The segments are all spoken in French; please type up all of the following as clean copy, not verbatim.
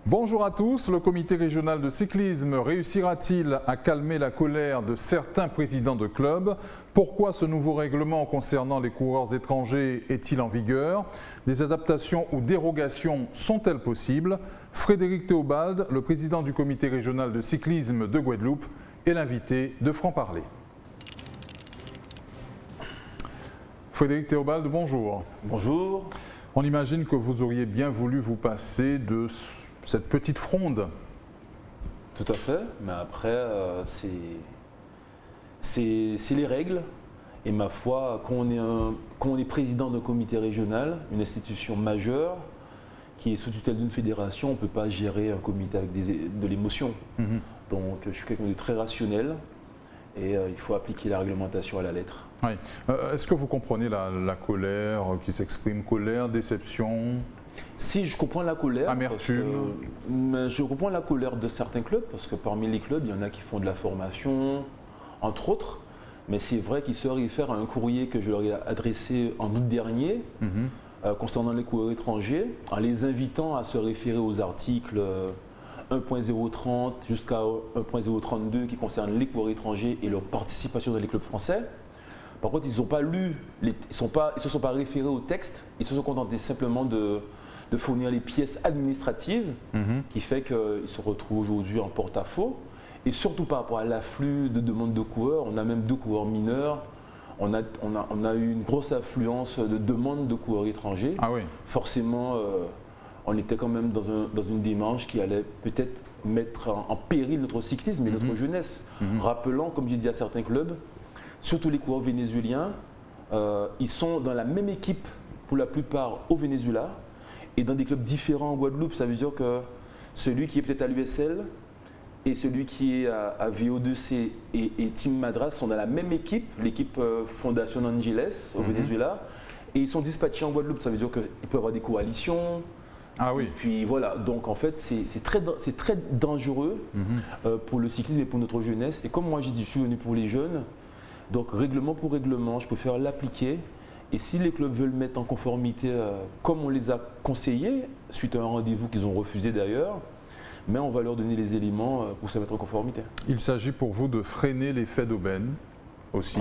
Bonjour à tous, le comité régional de cyclisme réussira-t-il à calmer la colère de certains présidents de clubs? Pourquoi ce nouveau règlement concernant les coureurs étrangers est-il en vigueur? Des adaptations ou dérogations sont-elles possibles? Frédéric Théobald, le président du comité régional de cyclisme de Guadeloupe, est l'invité de Franc-Parler. Frédéric Théobald, bonjour. Bonjour. On imagine que vous auriez bien voulu vous passer de cette petite fronde. Tout à fait, mais après, c'est les règles. Et ma foi, quand on est président d'un comité régional, une institution majeure, qui est sous tutelle d'une fédération, on ne peut pas gérer un comité avec de l'émotion. Donc je suis quelqu'un de très rationnel et il faut appliquer la réglementation à la lettre. Oui. Est-ce que vous comprenez la colère qui s'exprime, colère, déception? Si, je comprends la colère. Amertume. Je comprends la colère de certains clubs, parce que parmi les clubs, il y en a qui font de la formation, entre autres. Mais c'est vrai qu'ils se réfèrent à un courrier que je leur ai adressé en août dernier, concernant les coureurs étrangers, en les invitant à se référer aux articles 1.030 jusqu'à 1.032 qui concernent les coureurs étrangers et leur participation dans les clubs français. Par contre, ils n'ont pas lu, ils ne se sont pas référés au texte, ils se sont contentés simplement de fournir les pièces administratives, qui fait qu'ils se retrouvent aujourd'hui en porte-à-faux. Et surtout par rapport à l'afflux de demandes de coureurs, on a même 2 coureurs mineurs, on a eu une grosse affluence de demandes de coureurs étrangers. Ah oui. Forcément, on était quand même dans une démarche qui allait peut-être mettre en péril notre cyclisme et notre jeunesse. Rappelant, comme j'ai dit à certains clubs, surtout les coureurs vénézuéliens, ils sont dans la même équipe pour la plupart au Venezuela et dans des clubs différents en Guadeloupe. Ça veut dire que celui qui est peut-être à l'USL et celui qui est à VO2C et Team Madras sont dans la même équipe, l'équipe Fondation Angeles au Venezuela, et ils sont dispatchés en Guadeloupe. Ça veut dire qu'il peut y avoir des coalitions. Ah oui. Et puis voilà, donc en fait c'est très dangereux pour le cyclisme et pour notre jeunesse. Et comme moi j'ai dit, je suis venu pour les jeunes. Donc règlement pour règlement, je préfère l'appliquer. Et si les clubs veulent mettre en conformité, comme on les a conseillés, suite à un rendez-vous qu'ils ont refusé d'ailleurs, mais on va leur donner les éléments pour se mettre en conformité. Il s'agit pour vous de freiner l'effet d'aubaine aussi?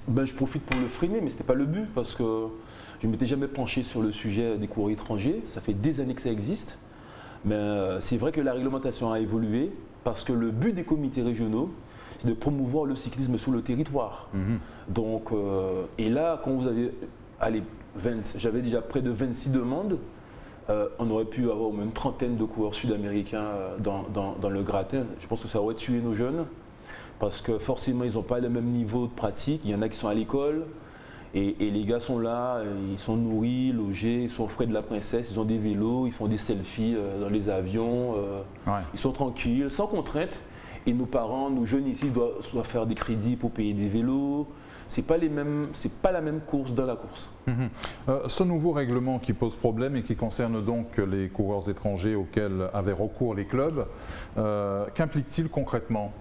Je profite pour le freiner, mais ce n'était pas le but, parce que je ne m'étais jamais penché sur le sujet des coureurs étrangers. Ça fait des années que ça existe. Mais c'est vrai que la réglementation a évolué, parce que le but des comités régionaux, c'est de promouvoir le cyclisme sur le territoire. Donc, et là, quand vous avez, j'avais déjà près de 26 demandes, on aurait pu avoir au moins une trentaine de coureurs sud-américains dans le gratin. Je pense que ça aurait tué nos jeunes, parce que forcément, ils n'ont pas le même niveau de pratique. Il y en a qui sont à l'école, et les gars sont là, ils sont nourris, logés, ils sont aux frais de la princesse, ils ont des vélos, ils font des selfies dans les avions, ils sont tranquilles, sans contrainte. Et nos parents, nos jeunes ici doivent faire des crédits pour payer des vélos. C'est pas la même course dans la course. Ce nouveau règlement qui pose problème et qui concerne donc les coureurs étrangers auxquels avaient recours les clubs, qu'implique-t-il concrètement?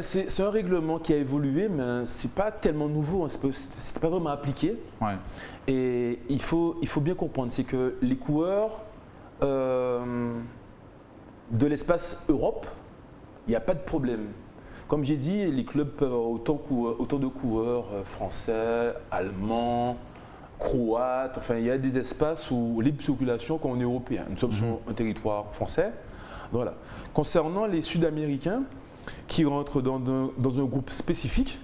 C'est un règlement qui a évolué, mais c'est pas tellement nouveau, c'est pas vraiment appliqué. Ouais. Et il faut bien comprendre, c'est que les coureurs de l'espace Europe, il n'y a pas de problème. Comme j'ai dit, les clubs peuvent avoir autant de coureurs français, allemands, croates. Enfin, il y a des espaces où libre circulation quand on est européen. Nous sommes sur un territoire français. Voilà. Concernant les Sud-Américains qui rentrent dans un groupe spécifique,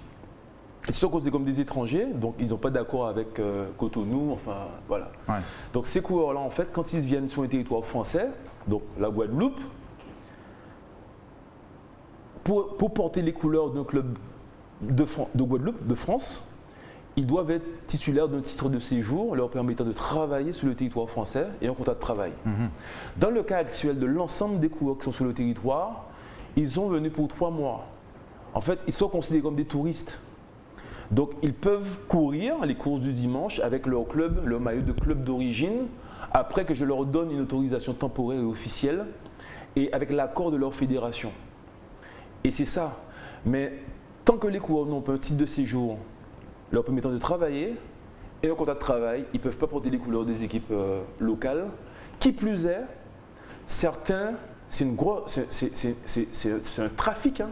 ils sont considérés comme des étrangers, donc ils n'ont pas d'accord avec Cotonou. Enfin, voilà. Ouais. Donc ces coureurs-là, en fait, quand ils viennent sur un territoire français, donc la Guadeloupe, pour porter les couleurs d'un club de Guadeloupe, de France, ils doivent être titulaires d'un titre de séjour leur permettant de travailler sur le territoire français et un contrat de travail. Dans le cas actuel de l'ensemble des coureurs qui sont sur le territoire, ils sont venus pour 3 mois. En fait, ils sont considérés comme des touristes. Donc, ils peuvent courir les courses du dimanche avec leur club, leur maillot de club d'origine, après que je leur donne une autorisation temporaire et officielle et avec l'accord de leur fédération. Et c'est ça. Mais tant que les coureurs n'ont pas un titre de séjour leur permettant de travailler et un contrat de travail, ils ne peuvent pas porter les couleurs des équipes locales. Qui plus est, certains, c'est un trafic. Hein.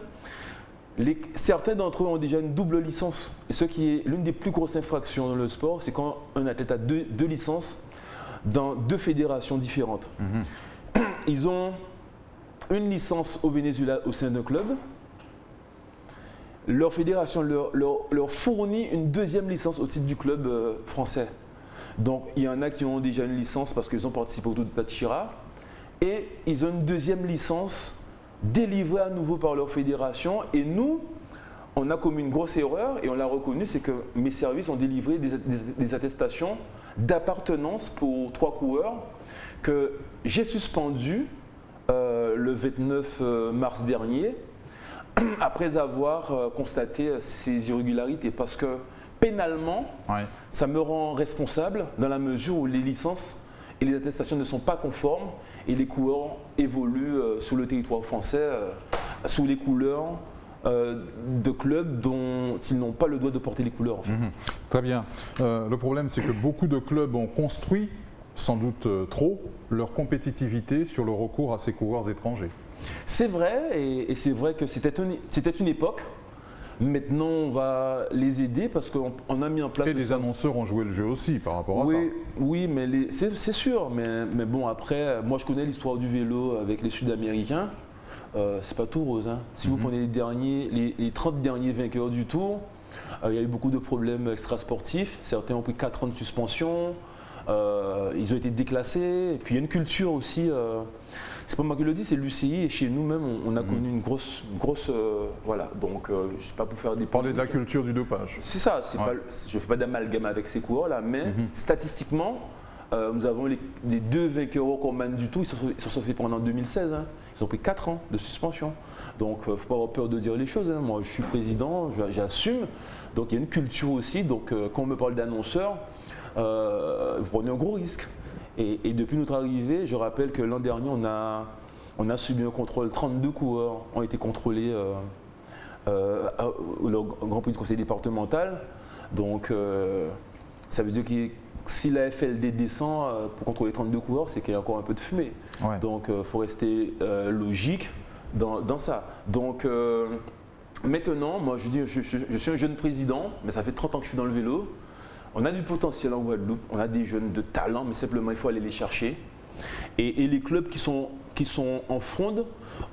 Certains d'entre eux ont déjà une double licence. Et ce qui est l'une des plus grosses infractions dans le sport, c'est quand un athlète a deux licences dans 2 fédérations différentes. Ils ont une licence au Venezuela au sein d'un club. Leur fédération leur fournit une 2e licence au titre du club français. Donc il y en a qui ont déjà une licence parce qu'ils ont participé au Tour de Táchira et ils ont une 2e licence délivrée à nouveau par leur fédération. Et nous, on a commis une grosse erreur et on l'a reconnu, c'est que mes services ont délivré des attestations d'appartenance pour 3 coureurs que j'ai suspendus le 29 mars dernier après avoir constaté ces irrégularités parce que pénalement, ça me rend responsable dans la mesure où les licences et les attestations ne sont pas conformes et les coureurs évoluent sur le territoire français sous les couleurs de clubs dont ils n'ont pas le droit de porter les couleurs. En fait. Très bien. Le problème, c'est que beaucoup de clubs ont construit, sans doute trop, leur compétitivité sur le recours à ces coureurs étrangers. C'est vrai, et c'est vrai que c'était une époque. Maintenant, on va les aider parce qu'on a mis en place… Et les annonceurs ont joué le jeu aussi par rapport à ça. Oui, mais c'est sûr. Mais bon, après, moi je connais l'histoire du vélo avec les Sud-Américains. C'est pas tout rose. Hein. Si vous prenez les 30 derniers vainqueurs du Tour, il y a eu beaucoup de problèmes extrasportifs. Certains ont pris 4 ans de suspension. Ils ont été déclassés. Et puis il y a une culture aussi… c'est pas moi qui le dis, c'est l'UCI et chez nous-mêmes, on a connu une grosse voilà. Donc, je ne sais pas pour faire des… Parler de la culture du dopage. C'est ça. Pas, je ne fais pas d'amalgame avec ces coureurs-là, mais statistiquement, nous avons les 2 vainqueurs au Corman du Tour, ils se sont fait prendre en 2016. Hein. Ils ont pris 4 ans de suspension. Donc, il ne faut pas avoir peur de dire les choses. Hein. Moi, je suis président, j'assume. Donc, il y a une culture aussi. Donc, quand on me parle d'annonceurs, vous prenez un gros risque. Et depuis notre arrivée, je rappelle que l'an dernier, on a subi un contrôle. 32 coureurs ont été contrôlés au Grand Prix du Conseil départemental. Donc, ça veut dire que si la FLD descend pour contrôler 32 coureurs, c'est qu'il y a encore un peu de fumée. Ouais. Donc, il faut rester logique dans ça. Donc, maintenant, moi, je suis un jeune président, mais ça fait 30 ans que je suis dans le vélo. On a du potentiel en Guadeloupe, on a des jeunes de talent, mais simplement il faut aller les chercher. Et les clubs qui sont en fronde,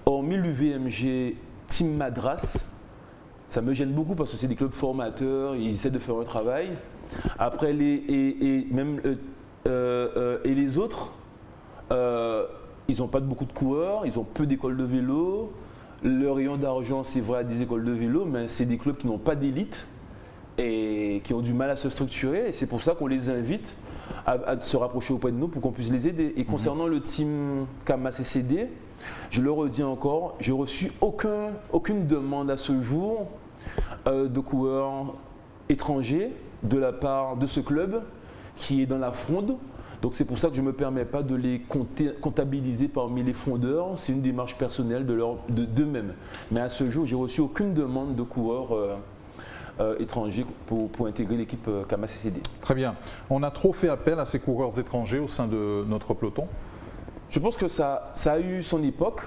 hormis l'UVMG Team Madras, ça me gêne beaucoup parce que c'est des clubs formateurs, ils essaient de faire un travail. Après, les autres, ils n'ont pas beaucoup de coureurs, ils ont peu d'écoles de vélo. Le rayon d'argent, c'est vrai, à des écoles de vélo, mais c'est des clubs qui n'ont pas d'élite et qui ont du mal à se structurer. Et c'est pour ça qu'on les invite à se rapprocher auprès de nous pour qu'on puisse les aider. Et concernant le team KAMA-CCD, je le redis encore, j'ai reçu aucune demande à ce jour de coureurs étrangers de la part de ce club qui est dans la fronde. Donc c'est pour ça que je ne me permets pas de les comptabiliser parmi les frondeurs. C'est une démarche personnelle d'eux-mêmes. Mais à ce jour, j'ai reçu aucune demande de coureurs étrangers pour intégrer l'équipe KAMA-CCD. Très bien. On a trop fait appel à ces coureurs étrangers au sein de notre peloton? Je pense que ça a eu son époque,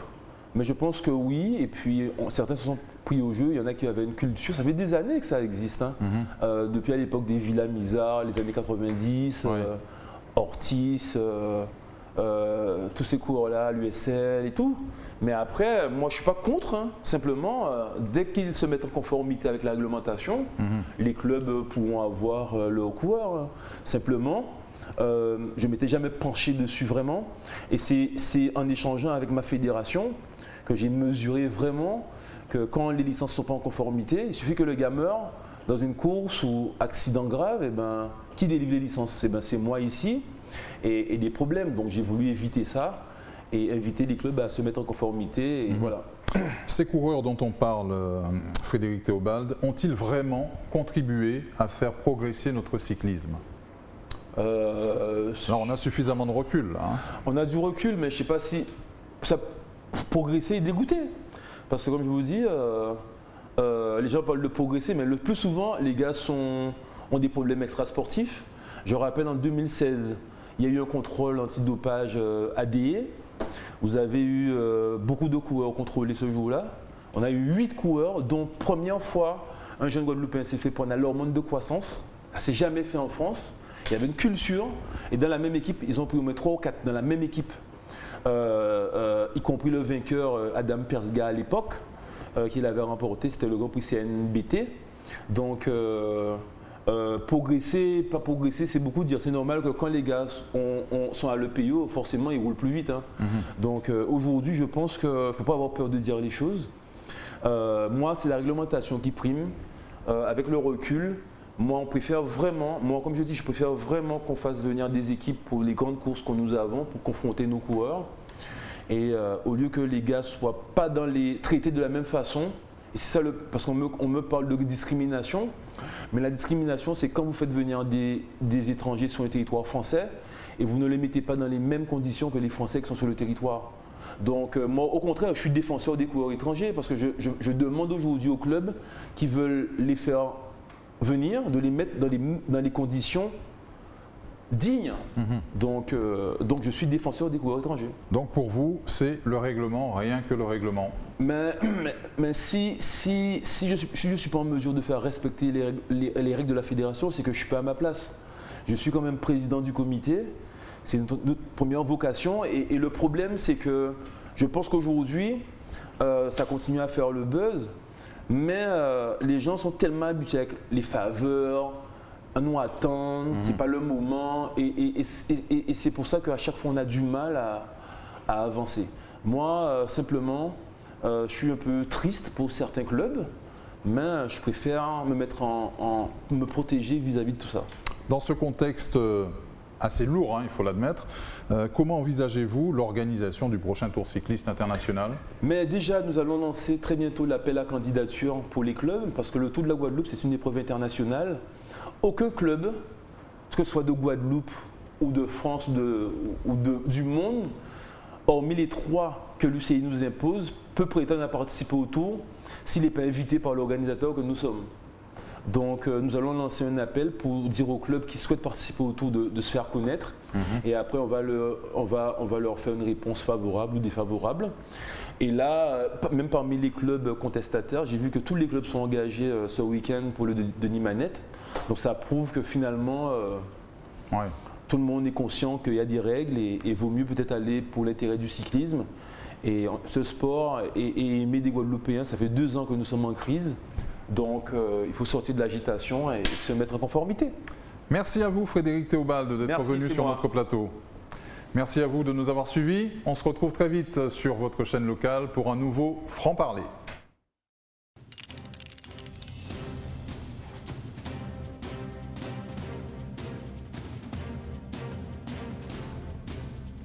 mais je pense que oui. Et puis certains se sont pris au jeu. Il y en a qui avaient une culture. Ça fait des années que ça existe. Hein. Depuis à l'époque des Villa Mizar, les années 90, ouais. Ortiz, tous ces coureurs-là, l'USL et tout. Mais après, moi je ne suis pas contre. Hein. Simplement, dès qu'ils se mettent en conformité avec la réglementation, les clubs pourront avoir leurs coureurs. Hein. Simplement, je ne m'étais jamais penché dessus vraiment. Et c'est en échangeant avec ma fédération que j'ai mesuré vraiment que quand les licences ne sont pas en conformité, il suffit que le gars meure dans une course ou accident grave, et ben, qui délivre les licences? C'est moi ici. Et des problèmes. Donc j'ai voulu éviter ça et inviter les clubs à se mettre en conformité. Et voilà. Ces coureurs dont on parle, Frédéric Théobald, ont-ils vraiment contribué à faire progresser notre cyclisme? Alors on a suffisamment de recul là. Hein. On a du recul, mais je ne sais pas si ça progresser et dégoûter. Parce que comme je vous dis, les gens parlent de progresser, mais le plus souvent, les gars ont des problèmes extrasportifs. Je rappelle en 2016, il y a eu un contrôle antidopage ADE Vous avez eu beaucoup de coureurs contrôlés ce jour-là. On a eu 8 coureurs, dont première fois un jeune Guadeloupéen s'est fait prendre à l'hormone de croissance. Ça ne s'est jamais fait en France. Il y avait une culture et dans la même équipe, ils ont pris au moins 3 ou 4 dans la même équipe, y compris le vainqueur Adam Persga à l'époque, qui l'avait remporté, c'était le Grand Prix CNBT. Donc progresser, pas progresser, c'est beaucoup dire. C'est normal que quand les gars sont à l'EPO, forcément ils roulent plus vite. Hein. Donc aujourd'hui, je pense qu'il ne faut pas avoir peur de dire les choses. Moi, c'est la réglementation qui prime. Avec le recul, moi, on préfère vraiment, comme je dis, je préfère vraiment qu'on fasse venir des équipes pour les grandes courses que nous avons, pour confronter nos coureurs. Et au lieu que les gars ne soient pas traités de la même façon, et c'est ça parce qu'on me parle de discrimination, mais la discrimination, c'est quand vous faites venir des étrangers sur le territoire français et vous ne les mettez pas dans les mêmes conditions que les Français qui sont sur le territoire. Donc moi, au contraire, je suis défenseur des coureurs étrangers parce que je demande aujourd'hui aux clubs qui veulent les faire venir, de les mettre dans les conditions dignes. Donc je suis défenseur des coureurs étrangers. Donc pour vous, c'est le règlement, rien que le règlement. Mais si je ne suis pas en mesure de faire respecter les règles de la fédération, c'est que je ne suis pas à ma place. Je suis quand même président du comité. C'est notre première vocation et le problème c'est que je pense qu'aujourd'hui ça continue à faire le buzz, mais les gens sont tellement habitués avec les faveurs, à nous attendre, c'est pas le moment et c'est pour ça qu'à chaque fois on a du mal à avancer. Moi simplement je suis un peu triste pour certains clubs, mais je préfère me protéger vis-à-vis de tout ça. Dans ce contexte assez lourd, hein, il faut l'admettre. Comment envisagez-vous l'organisation du prochain Tour cycliste international? Mais déjà, nous allons lancer très bientôt l'appel à candidature pour les clubs, parce que le Tour de la Guadeloupe, c'est une épreuve internationale. Aucun club, que ce soit de Guadeloupe ou de France ou du monde, hormis les 3 que l'UCI nous impose, peut prétendre à participer au Tour s'il n'est pas invité par l'organisateur que nous sommes. Donc nous allons lancer un appel pour dire aux clubs qui souhaitent participer au Tour de se faire connaître et après on va leur faire une réponse favorable ou défavorable. Et là, même parmi les clubs contestataires, j'ai vu que tous les clubs sont engagés ce week-end pour le Denis Manette. Donc ça prouve que finalement tout le monde est conscient qu'il y a des règles et vaut mieux peut-être aller pour l'intérêt du cyclisme. Et ce sport et aimer des Guadeloupéens, ça fait 2 ans que nous sommes en crise. Donc il faut sortir de l'agitation et se mettre en conformité. Merci à vous Frédéric Théobald d'être venu sur notre plateau. Merci à vous de nous avoir suivis. On se retrouve très vite sur votre chaîne locale pour un nouveau Franc-Parler.